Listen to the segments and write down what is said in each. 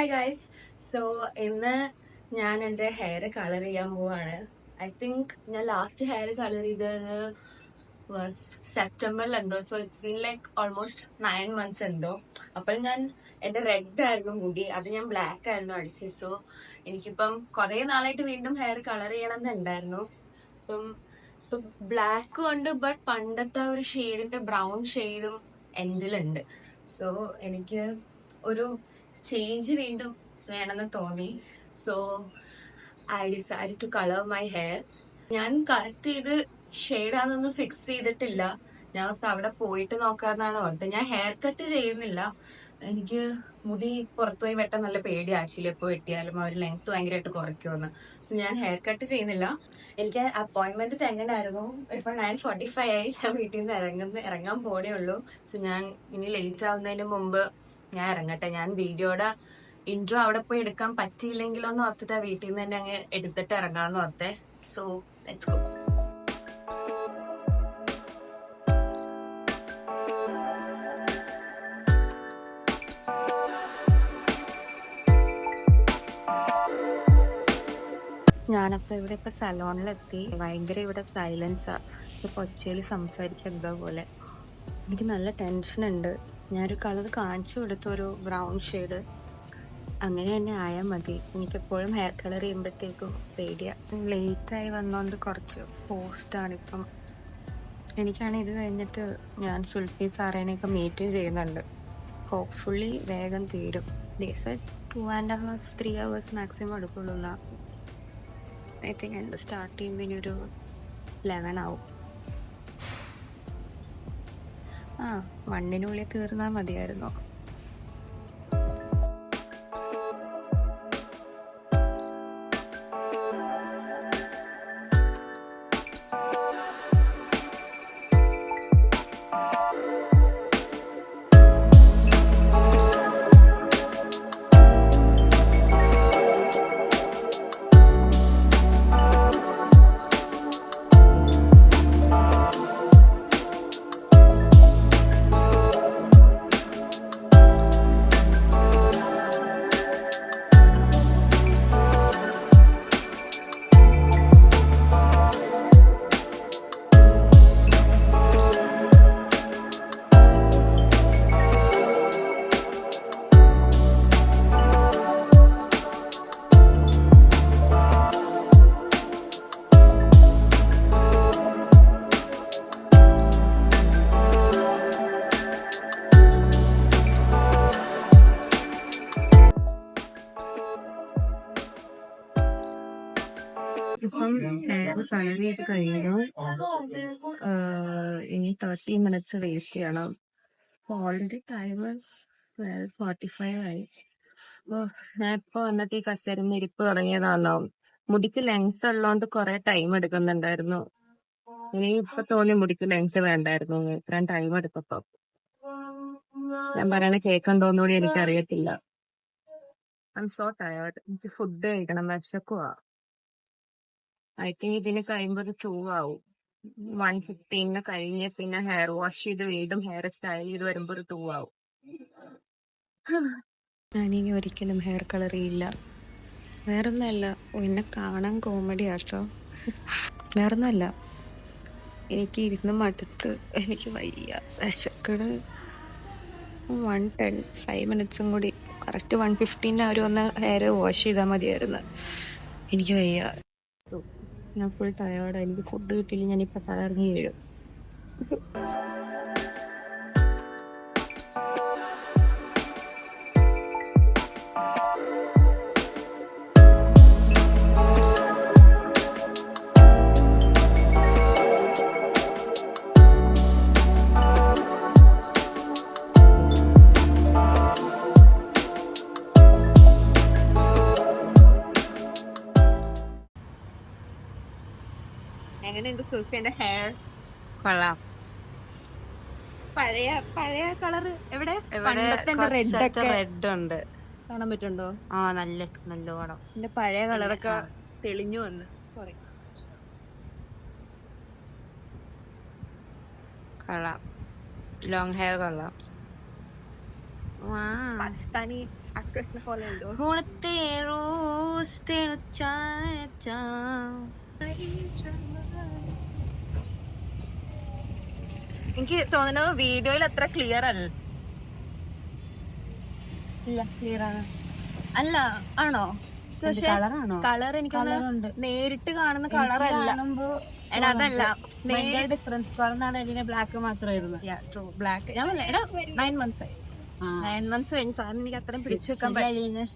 Hi guys. So ഇന്ന് ഞാൻ എൻ്റെ ഹെയർ കളർ ചെയ്യാൻ പോവാണ്. ഐ തിങ്ക് ഞാൻ ലാസ്റ്റ് ഹെയർ കളർ ചെയ്തത് വാസ് സെപ്റ്റംബറിൽ എന്തോ. So it's been like almost 9 months എന്തോ. അപ്പോൾ ഞാൻ എൻ്റെ റെഡ് ആയിരുന്നു മുടി, അത് ഞാൻ ബ്ലാക്ക് ആയിരുന്നു അടിച്ചത്. സോ എനിക്കിപ്പം കുറേ നാളായിട്ട് വീണ്ടും ഹെയർ കളർ ചെയ്യണം എന്നുണ്ടായിരുന്നു. ഇപ്പം ബ്ലാക്കും ഉണ്ട്, ബട്ട് പണ്ടത്തെ ഒരു ഷെയ്ഡിന്റെ ബ്രൗൺ ഷെയ്ഡും എൻഡിലുണ്ട്. സോ എനിക്ക് ഒരു ചേഞ്ച് വീണ്ടും വേണമെന്ന് തോന്നി. So I decide to colour my hair. ഞാൻ കറക്റ്റ് ചെയ്ത് ഷെയ്ഡാന്നൊന്നും ഫിക്സ് ചെയ്തിട്ടില്ല. ഞാൻ ഓർത്ത് അവിടെ പോയിട്ട് നോക്കാന്നാണ് ഓർത്തത്. ഞാൻ ഹെയർ കട്ട് ചെയ്യുന്നില്ല. എനിക്ക് മുടി പുറത്തുപോയി വെട്ടാൻ നല്ല പേടി. ആക്ച്വലി എപ്പോൾ വെട്ടിയാലും അവർ ലെങ്ത് ഭയങ്കരമായിട്ട് കുറയ്ക്കുമെന്ന്. സോ ഞാൻ ഹെയർ കട്ട് ചെയ്യുന്നില്ല. എനിക്ക് അപ്പോയിന്റ്മെന്റ് തെങ്ങനായിരുന്നു. ഇപ്പൊ 9:45 ആയി. ഞാൻ വീട്ടിൽ നിന്ന് ഇറങ്ങാൻ പോണേ ഉള്ളൂ. സോ ഞാൻ ഇനി ലേറ്റ് ആവുന്നതിന് മുമ്പ് ഞാൻ ഇറങ്ങട്ടെ. ഞാൻ വീഡിയോയുടെ ഇൻട്രോ അവിടെ പോയി എടുക്കാൻ പറ്റിയില്ലെങ്കിലോ എന്ന് ഓർത്തിട്ടാ വീട്ടിൽ നിന്ന് തന്നെ അങ്ങ് എടുത്തിട്ട് ഇറങ്ങാന്ന് ഓർത്തെ. So let's go. ഞാനപ്പോ ഇവിടെ ഇപ്പൊ സലോണിലെത്തി. ഭയങ്കര ഇവിടെ സൈലൻസാ. ഇപ്പൊ ഒച്ചയിൽ സംസാരിക്കുക എന്തോ പോലെ. എനിക്ക് നല്ല ടെൻഷൻ ഉണ്ട്. ഞാനൊരു കളർ കാണിച്ചു കൊടുത്തു, ഒരു ബ്രൗൺ ഷെയ്ഡ്. അങ്ങനെ തന്നെ ആയാൽ മതി. എനിക്കെപ്പോഴും ഹെയർ കളർ ചെയ്യുമ്പോഴത്തേക്കും പേടിയാണ്. ലേറ്റായി വന്നോണ്ട് കുറച്ച് പോസ്റ്റാണിപ്പം. എനിക്കാണെങ്കിൽ ഇത് കഴിഞ്ഞിട്ട് ഞാൻ സുൽഫി സാറേനെയൊക്കെ മീറ്റും ചെയ്യുന്നുണ്ട്. ഹോപ്പ്ഫുള്ളി വേഗം തീരും. ദിവസം 2.5 3 hours മാക്സിമം എടുക്കുള്ളൂ. ഐ തിങ്ക് എൻ്റെ സ്റ്റാർട്ട് ചെയ്യുമ്പോൾ ഇനി ഒരു 11 ആവും. 1 തീർന്നാൽ മതിയായിരുന്നു. ഇപ്പം ഹെയർ കളർ ചെയ്ത് കഴിഞ്ഞു. ഇനി 30 minutes വെയിറ്റ് ചെയ്യണം. ഓൾറെഡി ടൈം 12:45 ആയി. ഞാൻ ഇപ്പൊ വന്നിട്ട് ഈ കസേരന്ന് ഇരിപ്പ് തുടങ്ങിയതാണോ. മുടിക്ക് ലെങ്ത് ഉള്ളതുകൊണ്ട് കുറെ ടൈം എടുക്കുന്നുണ്ടായിരുന്നു. ഇനി ഇപ്പൊ തോന്നി മുടിക്ക് ലെങ്ത് വേണ്ടായിരുന്നു. ഇത്രയും ടൈം എടുക്കപ്പോ ഞാൻ പറയണ കേൾക്കണ്ടോന്നുകൂടി എനിക്കറിയത്തില്ല. I M so tired. എനിക്ക് ഫുഡ് കഴിക്കണം, വിശക്കുവാ. ഐ തിങ്ക് ഇതിന് കഴിയുമ്പോൾ 2 ആവും. 1:15 കഴിഞ്ഞ് പിന്നെ ഹെയർ വാഷ് ചെയ്ത് വീണ്ടും ഹെയർ സ്റ്റൈൽ ചെയ്ത് വരുമ്പോൾ ഒരു 2 ആവും. ഞാനിനി ഒരിക്കലും ഹെയർ കളർ ചെയ്യില്ല. വേറൊന്നുമല്ല, എന്നെ കാണാൻ കോമഡി ആട്ടോ. വേറൊന്നുമല്ല, എനിക്ക് ഇരുന്ന് മടുത്ത് എനിക്ക് വയ്യ, വിശക്കണ്. 1:10 5 minutes കൂടി കറക്റ്റ് 1:15 അവർ വന്ന് ഹെയർ വാഷ് ചെയ്താൽ മതിയായിരുന്നു. എനിക്ക് വയ്യ. ഞാൻ ഫുൾ ടയേർഡാണ്. എനിക്ക് ഫുഡ് കിട്ടിയില്ല, ഞാനിപ്പോൾ തലയിറങ്ങി വീഴും. എങ്ങനെയുണ്ട് സുൽഫിന്റെ ഹെയർ? കൊള്ളാം. പഴയ കളർ എവിടെ? റെഡ് ഉണ്ട്, കാണാൻ പറ്റുണ്ടോ? നല്ലോണം. എന്റെ പഴയ കളറൊക്കെ തെളിഞ്ഞു വന്ന് കൊള്ളാം. ലോങ് ഹെയർ കൊള്ളാം. പാകിസ്ഥാനി ആക്ട്രസിനെ പോലെ എന്തോ. ਹੁਣ ਤੇ ਰੋਜ਼ ਤੈਨੂੰ ਚਾਚਾ. എനിക്ക് തോന്നുന്നു വീഡിയോയിൽ അത്ര ക്ലിയർ അല്ല. ഇല്ല ക്ലിയർ ആണ്. അല്ല ആണോ? പക്ഷെ കളറാണോ? കളർ എനിക്ക് കളറുണ്ട്. നേരിട്ട് കാണുന്ന കളറല്ല. അതല്ല ഭയങ്കര ഡിഫറൻസ്. പറഞ്ഞാണ് ഇതിന് ബ്ലാക്ക് മാത്രമായിരുന്നു. ബ്ലാക്ക്. ഞാൻ 9 months ആയി. 9 months കഴിഞ്ഞ് സാറിന് എനിക്ക് അത്രയും പിടിച്ചു വെക്കാൻ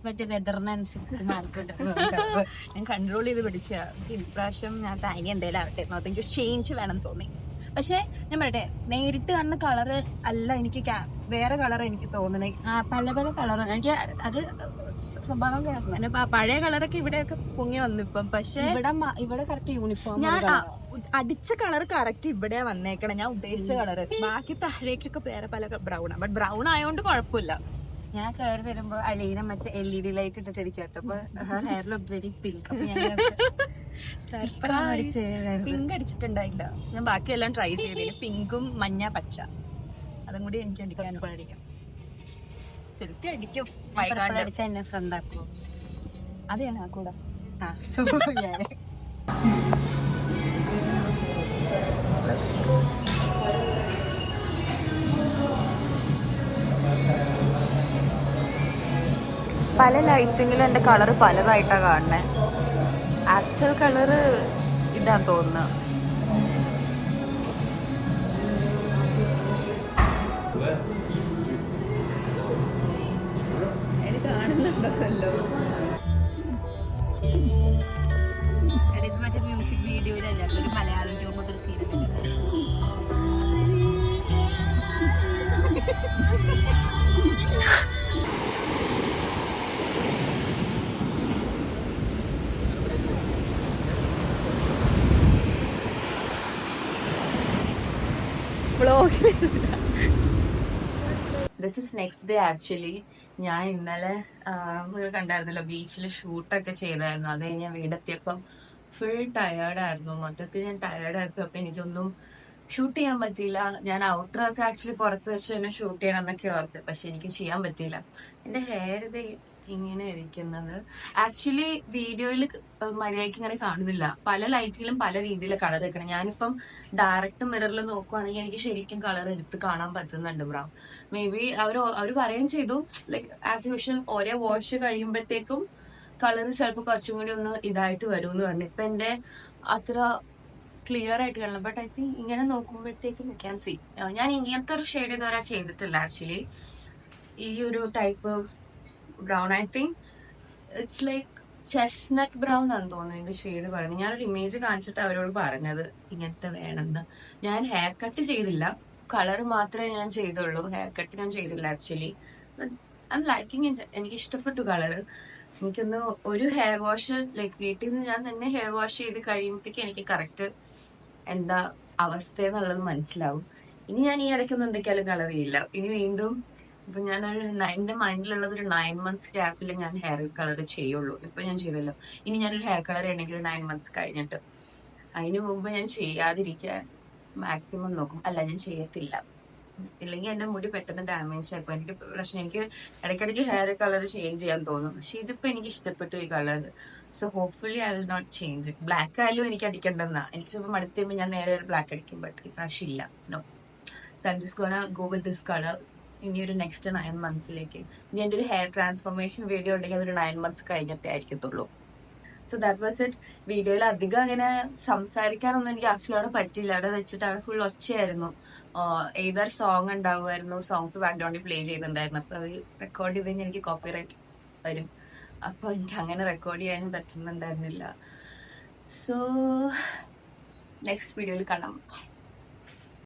മറ്റേ വെതറിനനുസരിച്ച് മാർക്കറ്റ് ഞാൻ കൺട്രോൾ ചെയ്ത് പിടിച്ച. ഇപ്രാവശ്യം ഞാൻ താങ്ങി എന്തേലും ആവട്ടെ. അതെനിക്ക് ചേഞ്ച് വേണം തോന്നി. പക്ഷെ ഞാൻ പറയട്ടെ, നേരിട്ട് കാണുന്ന കളറ് അല്ല എനിക്ക് വേറെ കളർ എനിക്ക് തോന്നണേ. പല പല കളറാണ്. എനിക്ക് അത് സ്വഭാവം കാരണം പഴയ കളറൊക്കെ ഇവിടെയൊക്കെ പൊങ്ങി വന്നു ഇപ്പം. പക്ഷെ ഇവിടെ കറക്റ്റ് യൂണിഫോം. ഞാൻ അടിച്ച കളർ കറക്റ്റ് ഇവിടെയാ വന്നേക്കണം. ഞാൻ ഉദ്ദേശിച്ച കളറ്. ബാക്കി താഴേക്കൊക്കെ വേറെ പല ബ്രൗണാ. ബട്ട് ബ്രൗൺ ആയതുകൊണ്ട് കുഴപ്പമില്ല. ഞാൻ കയറി വരുമ്പോ അലീന മറ്റേ LED ലൈറ്റ് ഇട്ടിട്ടിരിക്കും കേട്ടോ. അപ്പൊ ഹെയർ ലുക്ക് വെരി പിങ്ക്. അപ്പൊ ഞാൻ പിങ്ക് അടിച്ചിട്ടുണ്ടായില്ല. ഞാൻ ബാക്കിയെല്ലാം ട്രൈ ചെയ്തില്ല. പിങ്കും മഞ്ഞ പച്ച അതും കൂടി എനിക്ക് അടിക്കാൻ സെൽഫി അടിക്കും. അടിച്ച എന്നെ ഫ്രണ്ട് ആക്കുമോ? അത് ഞാൻ ആക്കൂടാ. പല ലൈറ്റിങ്ങിലും എൻ്റെ കളറ് പലതായിട്ടാണ് കാണുന്നത്. ആക്ച്വൽ കളറ് ഇതാന്ന് തോന്നുന്നു. എനിക്ക് കാണുന്നുണ്ടല്ലോ. മറ്റേ മ്യൂസിക് വീഡിയോയിലല്ല, ഒരു മലയാളം രൂപത്തിൽ serial. This is next day actually. ഞാൻ ഇന്നലെ നിങ്ങൾ കണ്ടായിരുന്നല്ലോ, ബീച്ചിൽ ഷൂട്ടൊക്കെ ചെയ്തായിരുന്നു. അത് കഴിഞ്ഞ് ഞാൻ വീടെത്തിയപ്പം ഫുൾ ടയേർഡായിരുന്നു. മൊത്തത്തിൽ ഞാൻ ടയേർഡായിരുന്നു. അപ്പം എനിക്കൊന്നും ഷൂട്ട് ചെയ്യാൻ പറ്റിയില്ല. ഞാൻ ഔട്ടറൊക്കെ ആക്ച്വലി പുറത്ത് വെച്ച് തന്നെ ഷൂട്ട് ചെയ്യണം എന്നൊക്കെ ഓർത്ത്. പക്ഷെ എനിക്ക് ചെയ്യാൻ പറ്റിയില്ല. എൻ്റെ ഹെയർ ഇത് ഇങ്ങനെ ഇരിക്കുന്നത് ആക്ച്വലി വീഡിയോയിൽ മര്യാദയ്ക്ക് ഇങ്ങനെ കാണുന്നില്ല. പല ലൈറ്റിലും പല രീതിയിൽ കളർ വെക്കണം. ഞാനിപ്പം ഡയറക്റ്റ് മിററിൽ നോക്കുവാണെങ്കിൽ എനിക്ക് ശരിക്കും കളർ എടുത്ത് കാണാൻ പറ്റുന്നുണ്ട് ബ്രോ. മേ ബി അവർ പറയുകയും ചെയ്തു, ലൈക്ക് ആസ് യൂഷ്വൽ ഓരോ വാഷ് കഴിയുമ്പോഴത്തേക്കും കളർ ചിലപ്പോൾ കുറച്ചും കൂടി ഒന്ന് ഇതായിട്ട് വരും എന്ന് പറഞ്ഞു. ഇപ്പൊ എന്റെ അത്ര ക്ലിയർ ആയിട്ട് കാണണം. ബട്ട് ഐ തിങ്ക് ഇങ്ങനെ നോക്കുമ്പോഴത്തേക്കും യു ക്യാൻ സീ. ഞാൻ ഇങ്ങനത്തെ ഒരു ഷെയ്ഡ് ഇതുവരെ ചെയ്തിട്ടില്ല ആക്ച്വലി. ഈ ഒരു type brown, I think it's like chestnut brown ആണെന്ന് തോന്നുന്നു എന്റെ ഷെയ്ഡ് പറയുന്നത്. ഞാനൊരു ഇമേജ് കാണിച്ചിട്ട് അവരോട് പറഞ്ഞത് ഇങ്ങനത്തെ വേണമെന്ന്. ഞാൻ ഹെയർ കട്ട് ചെയ്തില്ല, കളർ മാത്രമേ ഞാൻ ചെയ്തുള്ളൂ. ഹെയർ കട്ട് ഞാൻ ചെയ്തില്ല ആക്ച്വലി. I M liking. എനിക്ക് ഇഷ്ടപ്പെട്ടു കളർ. എനിക്കൊന്ന് ഒരു ഹെയർ വാഷ് ലൈക്ക് വീട്ടിൽ നിന്ന് ഞാൻ തന്നെ ഹെയർ വാഷ് ചെയ്ത് കഴിയുമ്പോഴത്തേക്ക് എനിക്ക് കറക്റ്റ് എന്താ അവസ്ഥ എന്നുള്ളത് മനസ്സിലാവും. ഇനി ഞാൻ ഈ ഇടയ്ക്കൊന്നും എന്തൊക്കെയാലും കളർ ചെയ്യില്ല. ഇനി വീണ്ടും ഇപ്പൊ ഞാനൊരു എന്റെ മൈൻഡിലുള്ളത് ഒരു 9 months ഗ്യാപ്പിൽ ഞാൻ ഹെയർ കളർ ചെയ്യുള്ളൂ. ഇപ്പൊ ഞാൻ ചെയ്തല്ലോ. ഇനി ഞാനൊരു ഹെയർ കളർ ചെയ്യണമെങ്കിൽ ഒരു 9 months കഴിഞ്ഞിട്ട്. അതിനു മുമ്പ് ഞാൻ ചെയ്യാതിരിക്കാൻ മാക്സിമം നോക്കും. അല്ല, ഞാൻ ചെയ്യത്തില്ല. ഇല്ലെങ്കിൽ എന്റെ മുടി പെട്ടെന്ന് ഡാമേജ് ആയിപ്പോ. എനിക്ക് പ്രശ്നം, എനിക്ക് ഇടയ്ക്കിടയ്ക്ക് ഹെയർ കളർ ചേഞ്ച് ചെയ്യാൻ തോന്നും. പക്ഷെ ഇതിപ്പോ എനിക്ക് ഇഷ്ടപ്പെട്ടു ഈ colour. So hopefully I will not change. Black ആയാലും എനിക്ക് അടിക്കണ്ടെന്നാ. എനിക്ക് ചിലപ്പോൾ മടുത്തുമ്പോൾ ഞാൻ നേരെ ഒരു ബ്ലാക്ക് അടിക്കും. ബട്ട് ഈ പ്രാവശ്യം ഇല്ല. No. So I am just gonna go with this colour. ഇനി ഒരു നെക്സ്റ്റ് 9 monthsലേക്ക്. ഇനി എൻ്റെ ഒരു ഹെയർ ട്രാൻസ്ഫോർമേഷൻ വീഡിയോ ഉണ്ടെങ്കിൽ അതൊരു 9 months കഴിഞ്ഞിട്ടേ ആയിരിക്കത്തുള്ളൂ. So that was it. വീഡിയോയിൽ അധികം അങ്ങനെ സംസാരിക്കാനൊന്നും എനിക്ക് ആക്ച്വലി അവിടെ പറ്റില്ല. അവിടെ വെച്ചിട്ട് അവിടെ ഫുൾ ഒച്ചയായിരുന്നു. ഏതൊരു സോങ് ഉണ്ടാവുമായിരുന്നു, സോങ്സ് ബാക്ക്ഗ്രൗണ്ടിൽ പ്ലേ ചെയ്തിട്ടുണ്ടായിരുന്നു. അപ്പൊ അത് റെക്കോർഡ് ചെയ്ത് കഴിഞ്ഞാൽ എനിക്ക് കോപ്പിറൈറ്റ് വരും. അപ്പൊ എനിക്ക് അങ്ങനെ റെക്കോർഡ് ചെയ്യാനും പറ്റുന്നുണ്ടായിരുന്നില്ല. സോ നെക്സ്റ്റ് വീഡിയോയിൽ കാണാം.